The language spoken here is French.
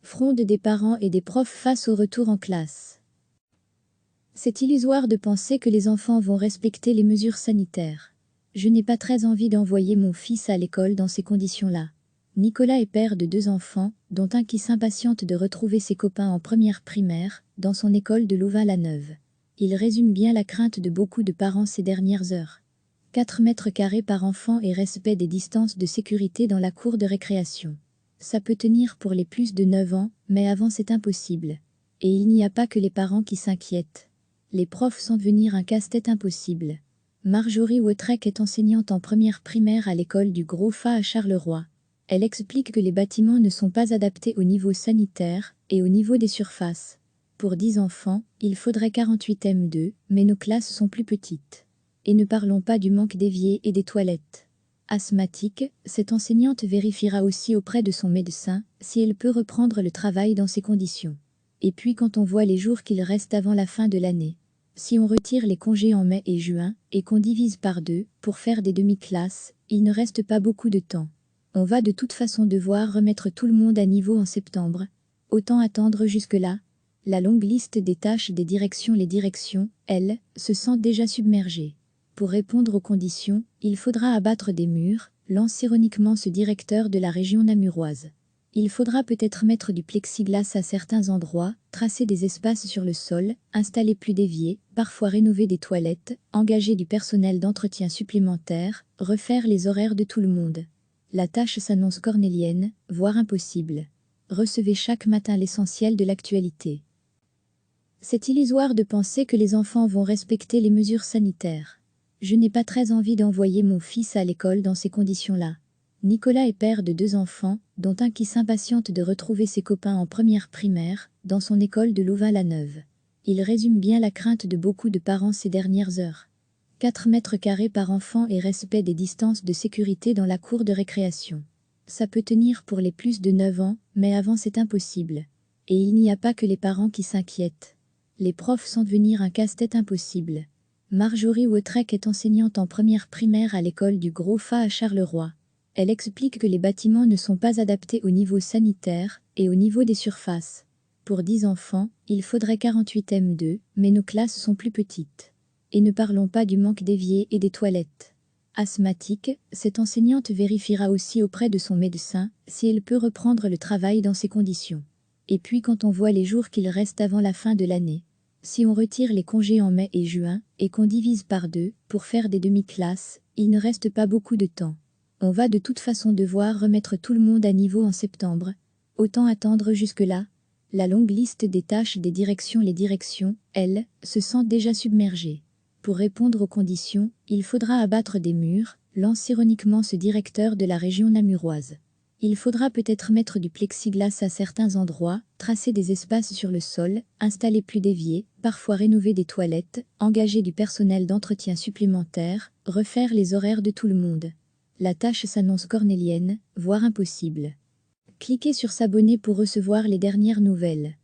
Fronde des parents et des profs face au retour en classe. C'est illusoire de penser que les enfants vont respecter les mesures sanitaires. Je n'ai pas très envie d'envoyer mon fils à l'école dans ces conditions-là. Nicolas est père de 2 enfants, dont un qui s'impatiente de retrouver ses copains en première primaire, dans son école de Louvain-la-Neuve. Il résume bien la crainte de beaucoup de parents ces dernières heures. 4 mètres carrés par enfant et respect des distances de sécurité dans la cour de récréation. Ça peut tenir pour les plus de 9 ans, mais avant c'est impossible. Et il n'y a pas que les parents qui s'inquiètent. Les profs sentent venir un casse-tête impossible. Marjorie Wautrec est enseignante en première primaire à l'école du Gros Fa à Charleroi. Elle explique que les bâtiments ne sont pas adaptés au niveau sanitaire et au niveau des surfaces. Pour 10 enfants, il faudrait 48 M2, mais nos classes sont plus petites. Et ne parlons pas du manque d'éviers et des toilettes. Asthmatique, cette enseignante vérifiera aussi auprès de son médecin si elle peut reprendre le travail dans ces conditions. Et puis quand on voit les jours qu'il reste avant la fin de l'année. Si on retire les congés en mai et juin et qu'on divise par 2 pour faire des demi-classes, il ne reste pas beaucoup de temps. On va de toute façon devoir remettre tout le monde à niveau en septembre. Autant attendre jusque-là. La longue liste des tâches des directions. Les directions, elles, se sentent déjà submergées. Pour répondre aux conditions, il faudra abattre des murs, lance ironiquement ce directeur de la région namuroise. Il faudra peut-être mettre du plexiglas à certains endroits, tracer des espaces sur le sol, installer plus d'éviers, parfois rénover des toilettes, engager du personnel d'entretien supplémentaire, refaire les horaires de tout le monde. La tâche s'annonce cornélienne, voire impossible. Recevez chaque matin l'essentiel de l'actualité. C'est illusoire de penser que les enfants vont respecter les mesures sanitaires. Je n'ai pas très envie d'envoyer mon fils à l'école dans ces conditions-là. Nicolas est père de 2 enfants, dont un qui s'impatiente de retrouver ses copains en première primaire, dans son école de Louvain-la-Neuve. Il résume bien la crainte de beaucoup de parents ces dernières heures. 4 mètres carrés par enfant et respect des distances de sécurité dans la cour de récréation. Ça peut tenir pour les plus de 9 ans, mais avant c'est impossible. Et il n'y a pas que les parents qui s'inquiètent. Les profs sentent venir un casse-tête impossible. Marjorie Wautrec est enseignante en première primaire à l'école du Gros Fa à Charleroi. Elle explique que les bâtiments ne sont pas adaptés au niveau sanitaire et au niveau des surfaces. Pour 10 enfants, il faudrait 48 M2, mais nos classes sont plus petites. Et ne parlons pas du manque d'éviers et des toilettes. Asthmatique, cette enseignante vérifiera aussi auprès de son médecin si elle peut reprendre le travail dans ces conditions. Et puis quand on voit les jours qu'il reste avant la fin de l'année. Si on retire les congés en mai et juin et qu'on divise par 2 pour faire des demi-classes, il ne reste pas beaucoup de temps. On va de toute façon devoir remettre tout le monde à niveau en septembre. Autant attendre jusque-là. La longue liste des tâches des directions. Les directions, elles, se sentent déjà submergées. Pour répondre aux conditions, il faudra abattre des murs, lance ironiquement ce directeur de la région namuroise. Il faudra peut-être mettre du plexiglas à certains endroits, tracer des espaces sur le sol, installer plus d'éviers, parfois rénover des toilettes, engager du personnel d'entretien supplémentaire, refaire les horaires de tout le monde. La tâche s'annonce cornélienne, voire impossible. Cliquez sur s'abonner pour recevoir les dernières nouvelles.